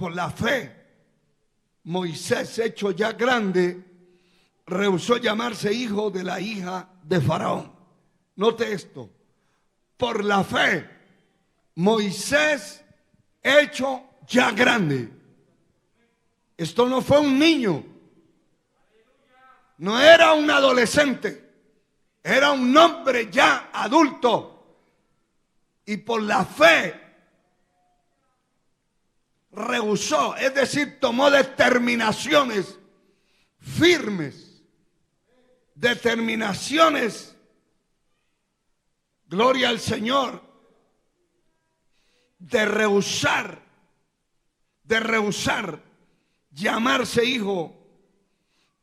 Por la fe, Moisés, hecho ya grande, rehusó llamarse hijo de la hija de Faraón. Note esto. Por la fe, Moisés, hecho ya grande. Esto no fue un niño. No era un adolescente. Era un hombre ya adulto. Y por la fe rehusó, es decir, tomó determinaciones firmes, determinaciones, gloria al Señor, de rehusar llamarse hijo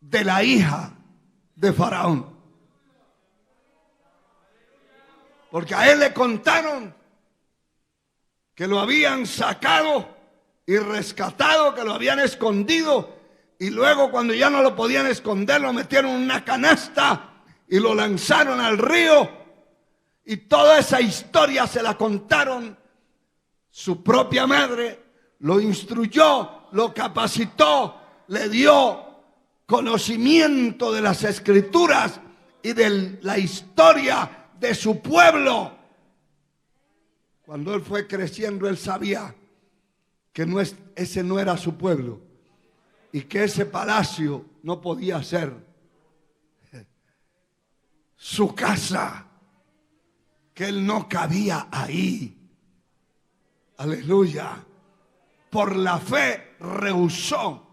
de la hija de Faraón. Porque a él le contaron que lo habían sacado y rescatado, que lo habían escondido, y luego cuando ya no lo podían esconder lo metieron en una canasta y lo lanzaron al río. Y toda esa historia se la contaron su propia madre, lo instruyó, lo capacitó, le dio conocimiento de las escrituras y de la historia de su pueblo. Cuando él fue creciendo, él sabía que ese no era su pueblo y que ese palacio no podía ser su casa, que él no cabía ahí. Aleluya. Por la fe rehusó.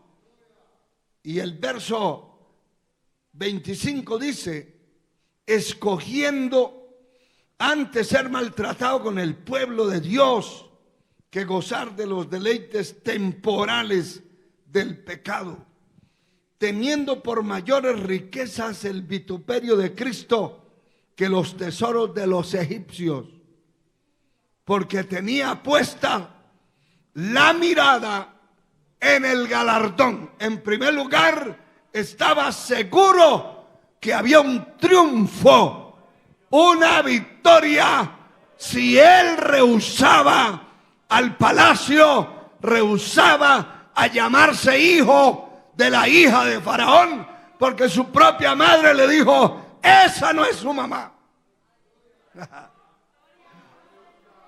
Y el verso 25 dice: escogiendo antes ser maltratado con el pueblo de Dios que gozar de los deleites temporales del pecado, teniendo por mayores riquezas el vituperio de Cristo que los tesoros de los egipcios, porque tenía puesta la mirada en el galardón. En primer lugar, estaba seguro que había un triunfo, una victoria, si él rehusaba al palacio, rehusaba a llamarse hijo de la hija de Faraón, porque su propia madre le dijo: esa no es su mamá.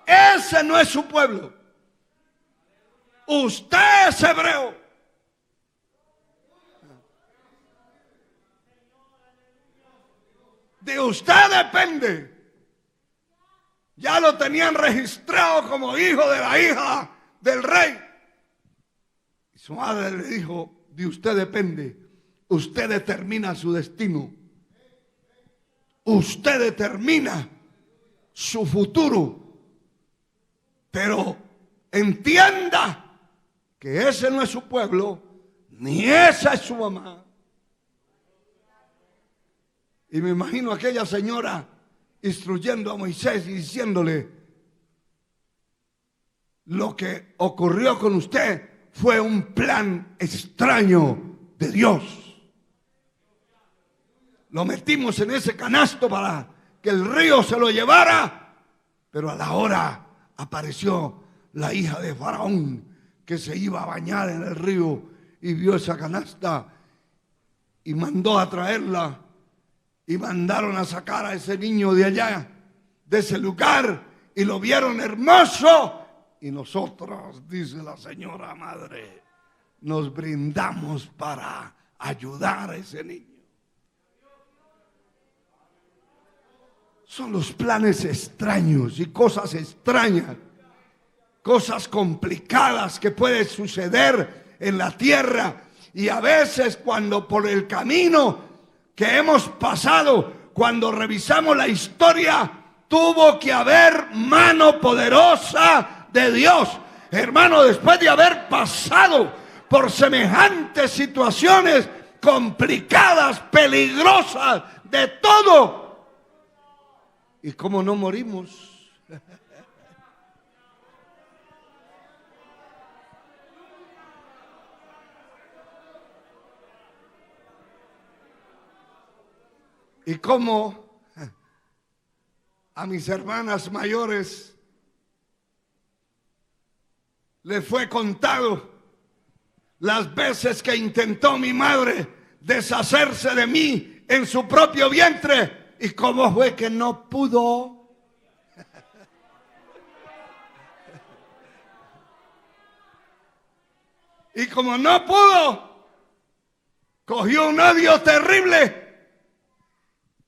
Ese no es su pueblo. Usted es hebreo. De usted depende. Ya lo tenían registrado como hijo de la hija del rey. Y su madre le dijo: de usted depende. Usted determina su destino. Usted determina su futuro. Pero entienda que ese no es su pueblo, ni esa es su mamá. Y me imagino a aquella señora instruyendo a Moisés y diciéndole: lo que ocurrió con usted fue un plan extraño de Dios. Lo metimos en ese canasto para que el río se lo llevara, pero a la hora apareció la hija de Faraón que se iba a bañar en el río y vio esa canasta y mandó a traerla. Y mandaron a sacar a ese niño de allá, de ese lugar, y lo vieron hermoso. Y nosotros, dice la señora madre, nos brindamos para ayudar a ese niño. Son los planes extraños y cosas extrañas, cosas complicadas que pueden suceder en la tierra. Y a veces cuando por el camino que hemos pasado, cuando revisamos la historia, tuvo que haber mano poderosa de Dios. Hermano, después de haber pasado por semejantes situaciones complicadas, peligrosas, de todo, ¿y cómo no morimos? Y cómo a mis hermanas mayores les fue contado las veces que intentó mi madre deshacerse de mí en su propio vientre. ¿Y cómo fue que no pudo? Y como no pudo, cogió un odio terrible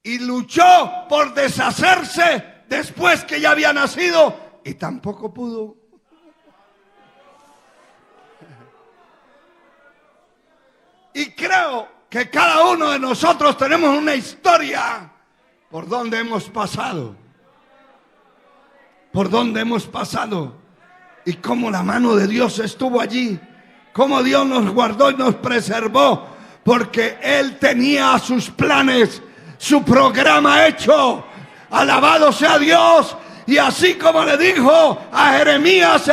y luchó por deshacerse después que ya había nacido y tampoco pudo. Y creo que cada uno de nosotros tenemos una historia por donde hemos pasado. Por donde hemos pasado. Y cómo la mano de Dios estuvo allí. Cómo Dios nos guardó y nos preservó. Porque Él tenía sus planes, su programa hecho. Alabado sea Dios. Y así como le dijo a Jeremías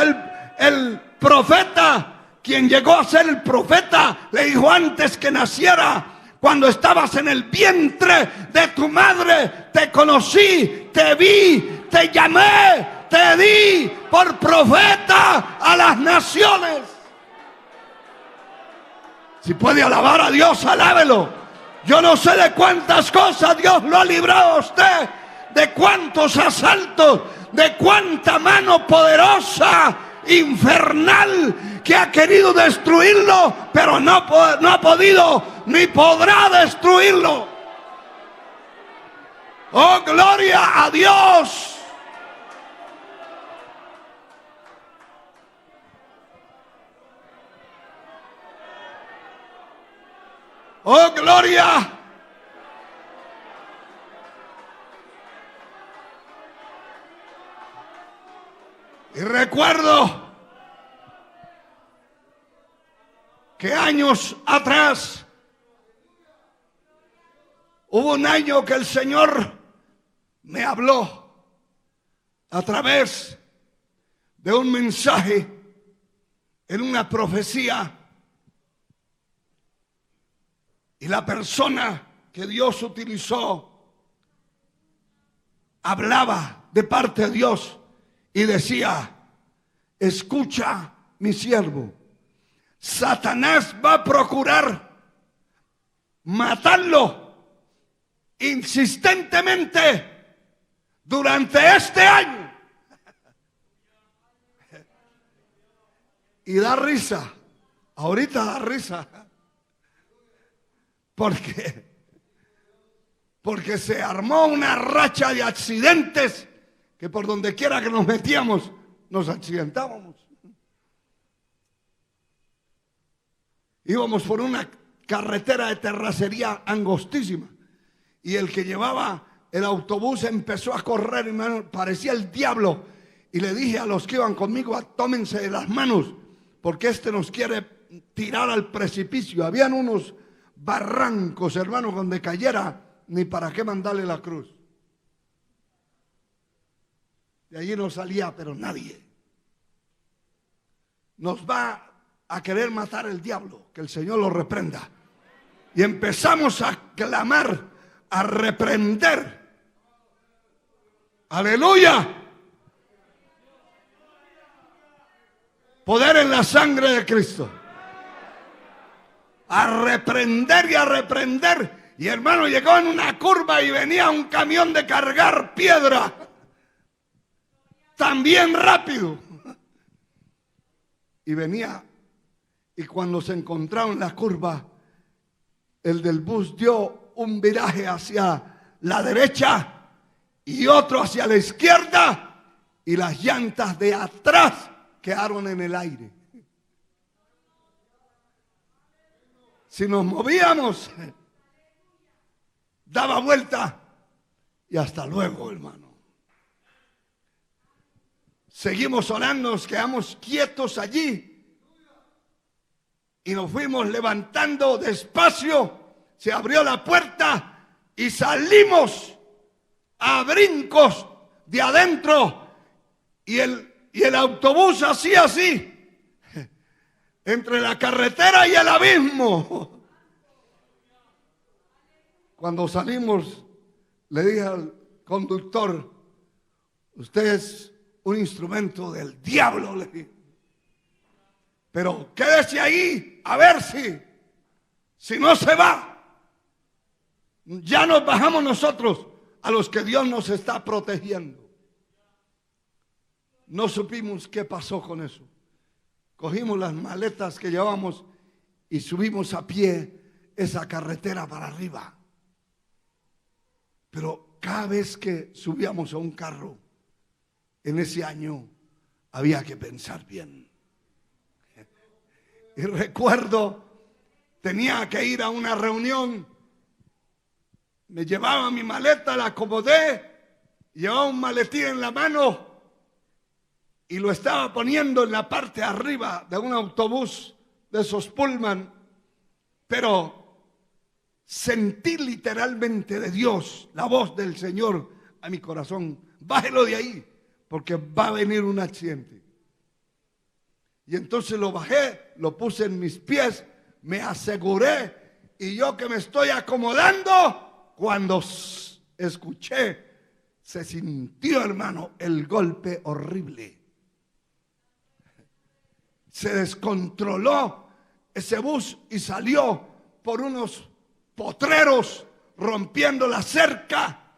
el profeta, quien llegó a ser el profeta, le dijo antes que naciera, cuando estabas en el vientre de tu madre, te conocí, te vi, te llamé, te di por profeta a las naciones. Si puede alabar a Dios, alábelo. Yo no sé de cuántas cosas Dios lo ha librado a usted, de cuántos asaltos, de cuánta mano poderosa, infernal, que ha querido destruirlo, pero no ha podido ni podrá destruirlo. Oh, gloria a Dios. Oh, gloria. Y recuerdo que años atrás hubo un año que el Señor me habló a través de un mensaje en una profecía. Y la persona que Dios utilizó hablaba de parte de Dios y decía: escucha, mi siervo, Satanás va a procurar matarlo insistentemente durante este año. Y da risa, ahorita da risa. Porque se armó una racha de accidentes que por donde quiera que nos metíamos nos accidentábamos. Íbamos por una carretera de terracería angostísima y el que llevaba el autobús empezó a correr, hermano, parecía el diablo. Y le dije a los que iban conmigo: tómense de las manos porque este nos quiere tirar al precipicio. Habían unos barrancos, hermanos, donde cayera ni para qué mandarle la cruz. De allí no salía, pero nadie. Nos va a querer matar el diablo, que el Señor lo reprenda. Y empezamos a clamar, a reprender. Aleluya. Poder en la sangre de Cristo. A reprender y a reprender. Y hermano, llegó en una curva y venía un camión de cargar piedra. También rápido. Y venía. Y cuando se encontraba en la curva, el del bus dio un viraje hacia la derecha y otro hacia la izquierda. Y las llantas de atrás quedaron en el aire. Si nos movíamos, daba vuelta y hasta luego, hermano. Seguimos orando, nos quedamos quietos allí y nos fuimos levantando despacio. Se abrió la puerta y salimos a brincos de adentro y el autobús hacía así. Entre la carretera y el abismo. Cuando salimos, le dije al conductor: usted es un instrumento del diablo, le dije. pero quédese ahí a ver si no se va. Ya nos bajamos nosotros, a los que Dios nos está protegiendo. No supimos qué pasó con eso. Cogimos las maletas que llevábamos y subimos a pie esa carretera para arriba. Pero cada vez que subíamos a un carro, en ese año había que pensar bien. Y recuerdo, tenía que ir a una reunión. Me llevaba mi maleta, la acomodé, llevaba un maletín en la mano y lo estaba poniendo en la parte de arriba de un autobús de esos Pullman. Pero sentí literalmente de Dios, la voz del Señor a mi corazón: bájelo de ahí, porque va a venir un accidente. Y entonces lo bajé, lo puse en mis pies, me aseguré, y yo que me estoy acomodando, cuando escuché, se sintió, hermano, el golpe horrible. Se descontroló ese bus y salió por unos potreros, rompiendo la cerca.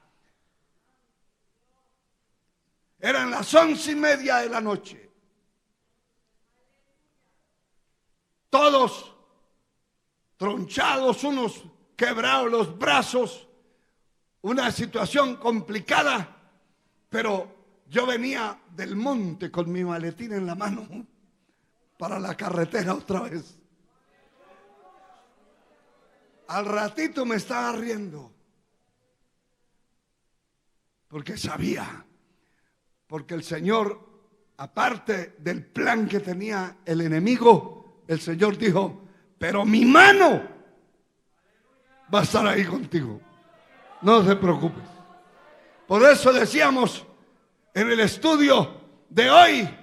Eran las 11:30 de la noche. Todos tronchados, unos quebrados los brazos. Una situación complicada, pero yo venía del monte con mi maletín en la mano para la carretera otra vez. Al ratito me estaba riendo, porque sabía, porque el Señor, aparte del plan que tenía el enemigo, el Señor dijo: pero mi mano va a estar ahí contigo. No se preocupes. Por eso decíamos en el estudio de hoy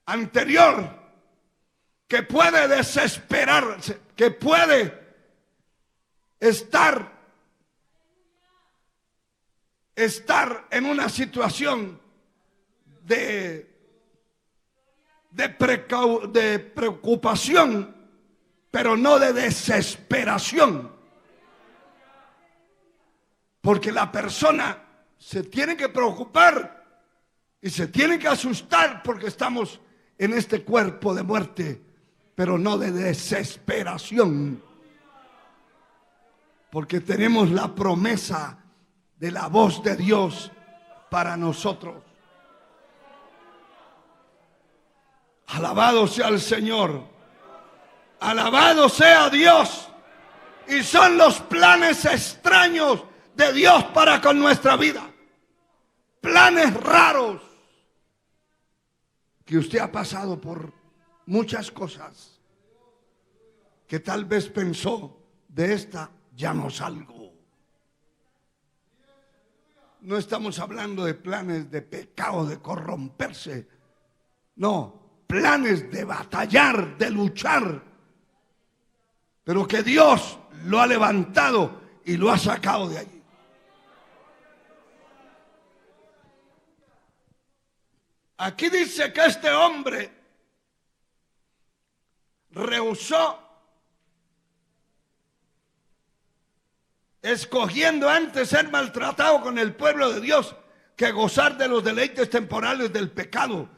anterior que puede desesperarse, que puede estar en una situación de preocupación, pero no de desesperación. Porque la persona se tiene que preocupar y se tiene que asustar porque estamos en este cuerpo de muerte, pero no de desesperación. Porque tenemos la promesa de la voz de Dios para nosotros. Alabado sea el Señor. Alabado sea Dios. Y son los planes extraños de Dios para con nuestra vida. Planes raros. Que usted ha pasado por muchas cosas que tal vez pensó: de esta ya no salgo. No estamos hablando de planes de pecado, de corromperse. No, planes de batallar, de luchar. Pero que Dios lo ha levantado y lo ha sacado de allí. Aquí dice que este hombre rehusó, escogiendo antes ser maltratado con el pueblo de Dios que gozar de los deleites temporales del pecado,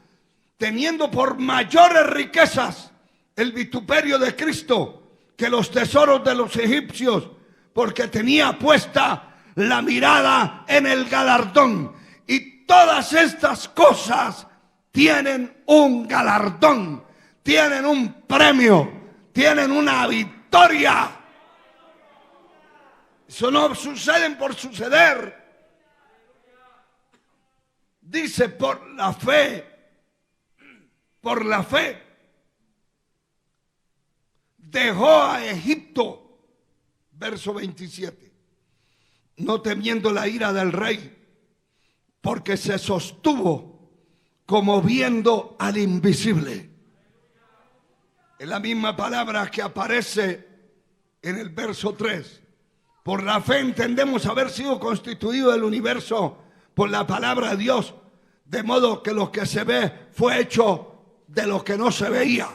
teniendo por mayores riquezas el vituperio de Cristo que los tesoros de los egipcios, porque tenía puesta la mirada en el galardón. Y todas estas cosas tienen un galardón, tienen un premio, tienen una victoria. Eso no sucede por suceder. Dice: por la fe dejó a Egipto, verso 27, no temiendo la ira del rey, porque se sostuvo como viendo al invisible. Es la misma palabra que aparece en el verso 3. Por la fe entendemos haber sido constituido el universo por la palabra de Dios, de modo que lo que se ve fue hecho de lo que no se veía.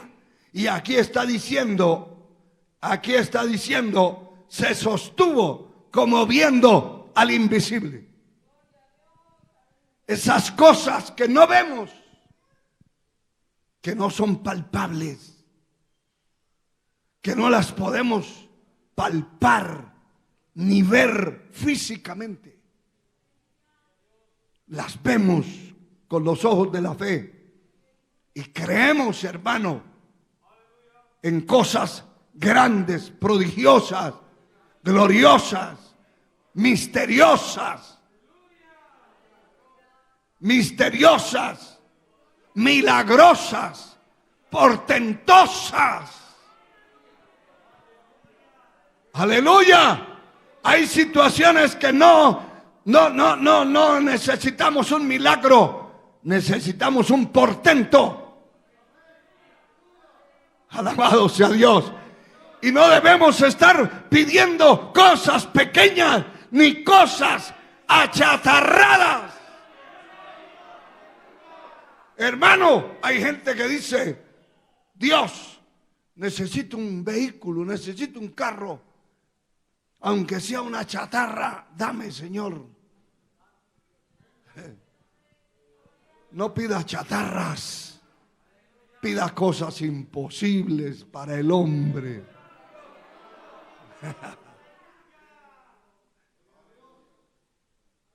Y aquí está diciendo, se sostuvo como viendo al invisible. Esas cosas que no vemos, que no son palpables, que no las podemos palpar ni ver físicamente, las vemos con los ojos de la fe y creemos, hermano, en cosas grandes, prodigiosas, gloriosas, misteriosas, milagrosas, portentosas. Aleluya. Hay situaciones que no necesitamos un milagro, necesitamos un portento. Alabado sea Dios. Y no debemos estar pidiendo cosas pequeñas ni cosas achatarradas. Hermano, hay gente que dice: Dios, necesito un vehículo, necesito un carro, aunque sea una chatarra, dame, Señor. No pida chatarras, pida cosas imposibles para el hombre.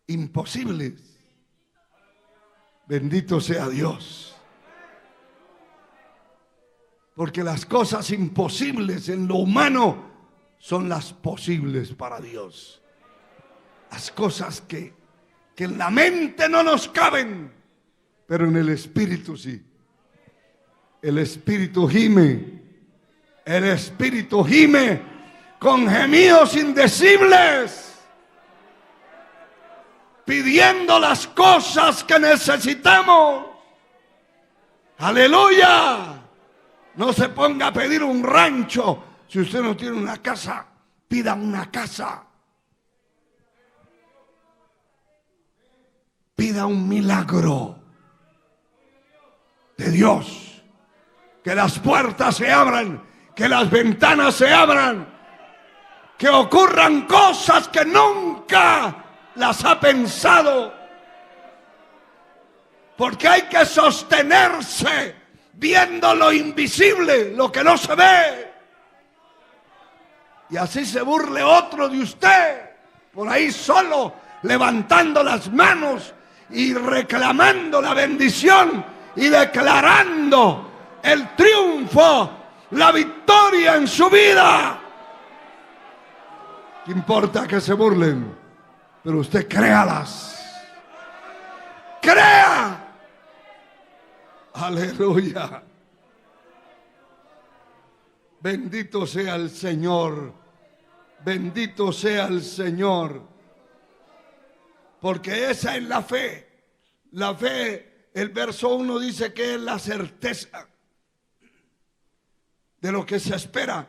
Imposibles. Bendito sea Dios. Porque las cosas imposibles en lo humano son las posibles para Dios. Las cosas que en la mente no nos caben, pero en el Espíritu sí. El Espíritu gime. El Espíritu gime con gemidos indecibles, pidiendo las cosas que necesitamos. Aleluya. No se ponga a pedir un rancho. Si usted no tiene una casa, pida una casa. Pida un milagro de Dios. Que las puertas se abran, que las ventanas se abran, que ocurran cosas que nunca las ha pensado. Porque hay que sostenerse viendo lo invisible, lo que no se ve. Y así se burle otro de usted, por ahí solo, levantando las manos y reclamando la bendición y declarando el triunfo, la victoria en su vida. ¿Qué importa que se burlen? Pero usted créalas. Crea. Aleluya. Bendito sea el Señor. Bendito sea el Señor. Porque esa es la fe. La fe, el verso 1 dice que es la certeza de lo que se espera,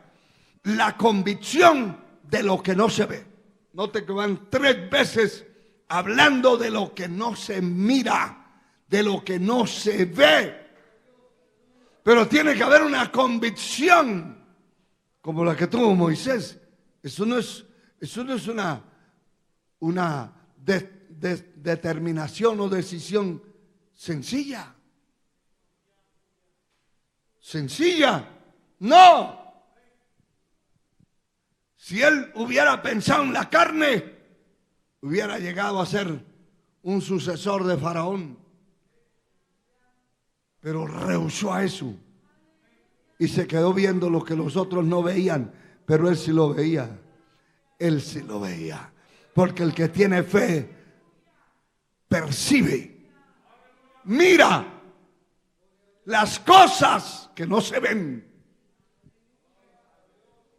la convicción de lo que no se ve. Note que van 3 veces hablando de lo que no se mira, de lo que no se ve. Pero tiene que haber una convicción como la que tuvo Moisés. Eso no es una determinación o decisión sencilla. Sencilla. No. Si él hubiera pensado en la carne, hubiera llegado a ser un sucesor de Faraón. Pero rehusó a eso y se quedó viendo lo que los otros no veían, pero él sí lo veía. Él sí lo veía. Porque el que tiene fe percibe, mira las cosas que no se ven.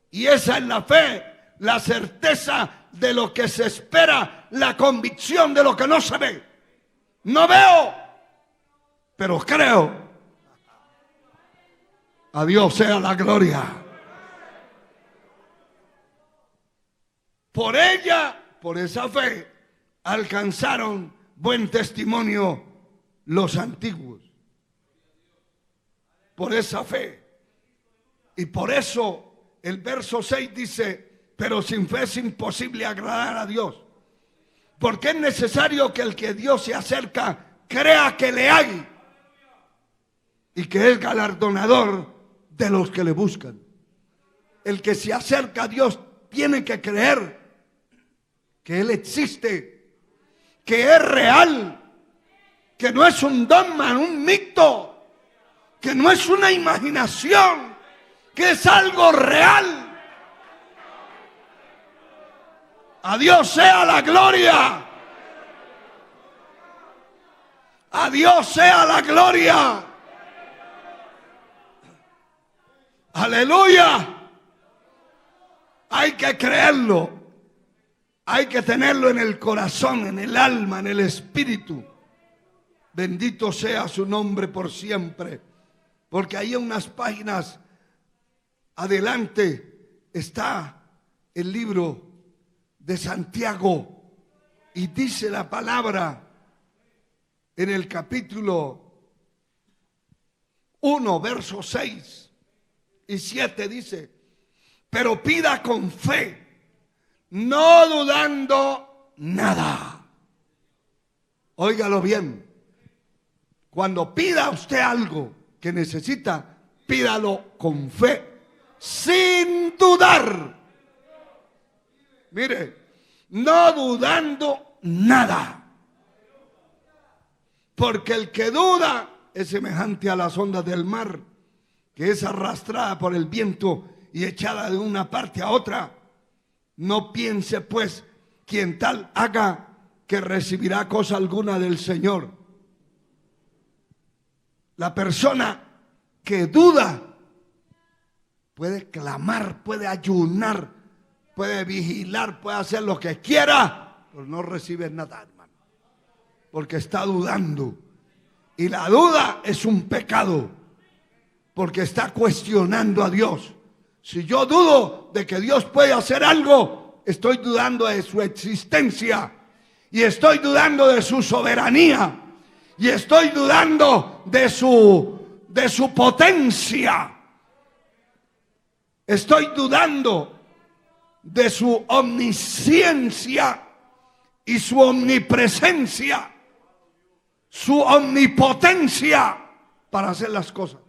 Y esa es la fe, la certeza de lo que se espera, la convicción de lo que no se ve. No veo, pero creo. A Dios sea la gloria. Por ella, por esa fe, alcanzaron buen testimonio los antiguos. por esa fe. Y por eso el verso 6 dice, pero sin fe es imposible agradar a Dios. Porque es necesario que el que Dios se acerca crea que le hay y que es galardonador de los que le buscan. El que se acerca a Dios tiene que creer que Él existe, que es real, que no es un dogma, un mito, que no es una imaginación, que es algo real. A Dios sea la gloria. A Dios sea la gloria. Aleluya. Hay que creerlo. Hay que tenerlo en el corazón, en el alma, en el espíritu. Bendito sea su nombre por siempre. Porque ahí en unas páginas adelante está el libro de Santiago. Y dice la palabra en el capítulo 1, versos 6 y 7 dice, pero pida con fe, no dudando nada. Óigalo bien. Cuando pida usted algo que necesita, pídalo con fe, sin dudar. Mire, no dudando nada. Porque el que duda es semejante a las ondas del mar, que es arrastrada por el viento y echada de una parte a otra. No piense pues quien tal haga que recibirá cosa alguna del Señor. La persona que duda puede clamar, puede ayunar, puede vigilar, puede hacer lo que quiera, pero no recibe nada, hermano, porque está dudando. Y la duda es un pecado, porque está cuestionando a Dios. Si yo dudo de que Dios puede hacer algo, estoy dudando de su existencia, y estoy dudando de su soberanía, y estoy dudando de su potencia. Estoy dudando de su omnisciencia y su omnipresencia, su omnipotencia para hacer las cosas.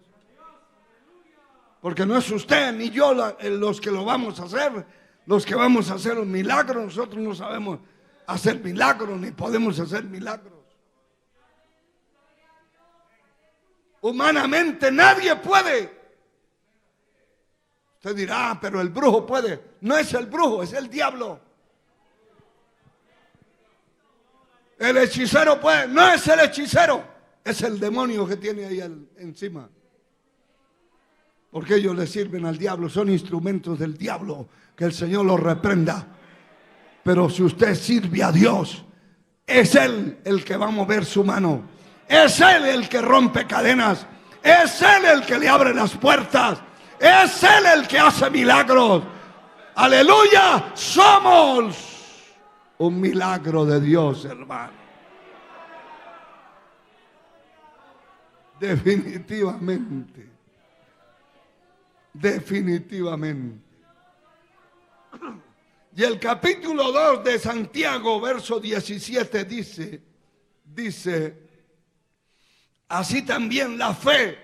Porque no es usted ni yo los que lo vamos a hacer, los que vamos a hacer un milagro. Nosotros no sabemos hacer milagros ni podemos hacer milagros. Humanamente nadie puede. Usted dirá, pero el brujo puede. No es el brujo, es el diablo. El hechicero puede. No es el hechicero, es el demonio que tiene ahí encima. Porque ellos le sirven al diablo, son instrumentos del diablo. Que el Señor los reprenda. Pero si usted sirve a Dios, es Él el que va a mover su mano. Es Él el que rompe cadenas. Es Él el que le abre las puertas. Es Él el que hace milagros. Aleluya. Somos un milagro de Dios, hermano. Definitivamente. Definitivamente. Y el capítulo 2 de Santiago, verso 17 dice, así también la fe,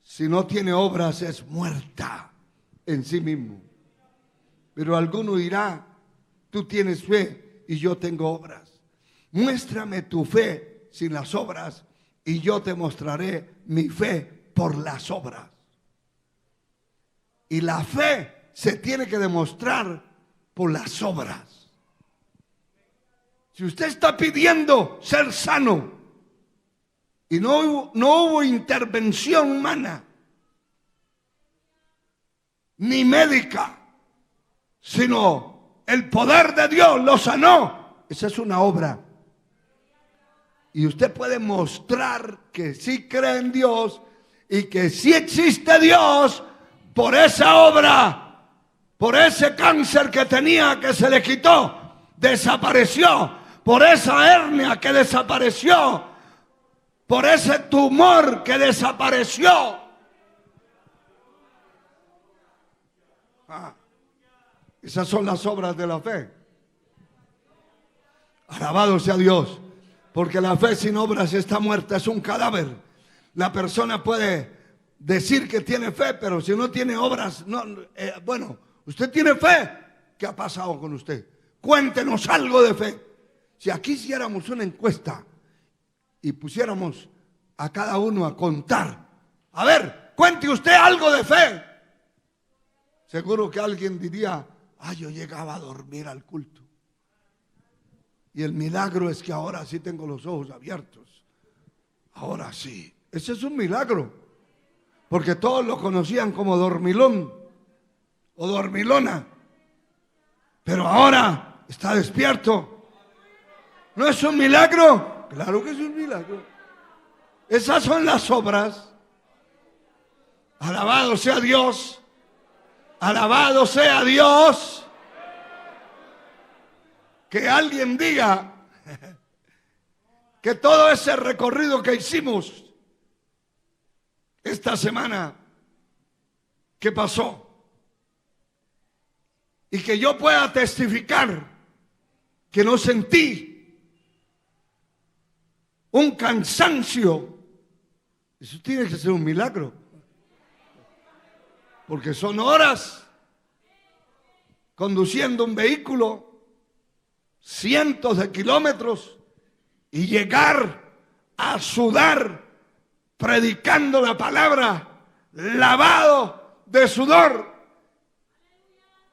si no tiene obras, es muerta en sí mismo. Pero alguno dirá, tú tienes fe y yo tengo obras. Muéstrame tu fe sin las obras y yo te mostraré mi fe por las obras. Y la fe se tiene que demostrar por las obras. Si usted está pidiendo ser sano y no hubo intervención humana ni médica, sino el poder de Dios lo sanó, esa es una obra. Y usted puede mostrar que sí cree en Dios y que sí existe Dios por esa obra. Por ese cáncer que tenía, que se le quitó, desapareció. Por esa hernia que desapareció. por ese tumor que desapareció. Esas son las obras de la fe. Alabado sea Dios, porque la fe sin obras está muerta, es un cadáver. La persona puede decir que tiene fe, pero si no tiene obras, no. Bueno, usted tiene fe. ¿Qué ha pasado con usted? Cuéntenos algo de fe. Si aquí hiciéramos una encuesta y pusiéramos a cada uno a contar, a ver, cuente usted algo de fe, seguro que alguien diría: yo llegaba a dormir al culto y el milagro es que ahora sí tengo los ojos abiertos. Ahora sí, ese es un milagro, porque todos lo conocían como dormilón o dormilona, pero ahora está despierto. ¿No es un milagro? Claro que es un milagro. Esas son las obras. Alabado sea Dios. Alabado sea Dios. Que alguien diga que todo ese recorrido que hicimos esta semana que pasó, y que yo pueda testificar que no sentí un cansancio, eso tiene que ser un milagro, porque son horas conduciendo un vehículo, cientos de kilómetros, y llegar a sudar predicando la palabra, lavado de sudor,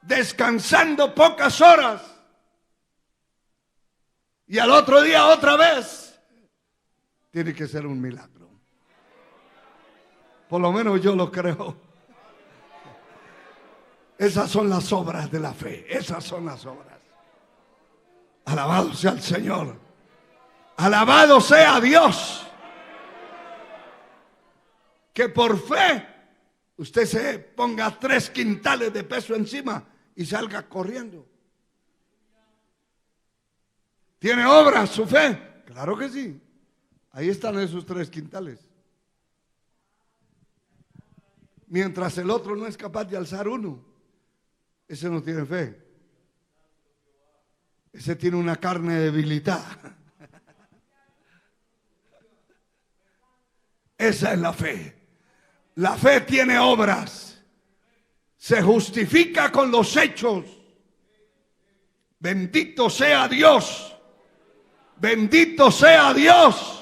descansando pocas horas, y al otro día otra vez. Tiene que ser un milagro. Por lo menos yo lo creo. Esas son las obras de la fe. Esas son las obras. Alabado sea el Señor. Alabado sea Dios. Que por fe usted se ponga 3 quintales de peso encima y salga corriendo. ¿Tiene obras su fe? Claro que sí. Ahí están esos 3 quintales. Mientras el otro no es capaz de alzar uno, ese no tiene fe. Ese tiene una carne debilitada. Esa es la fe. La fe tiene obras. Se justifica con los hechos. Bendito sea Dios. Bendito sea Dios.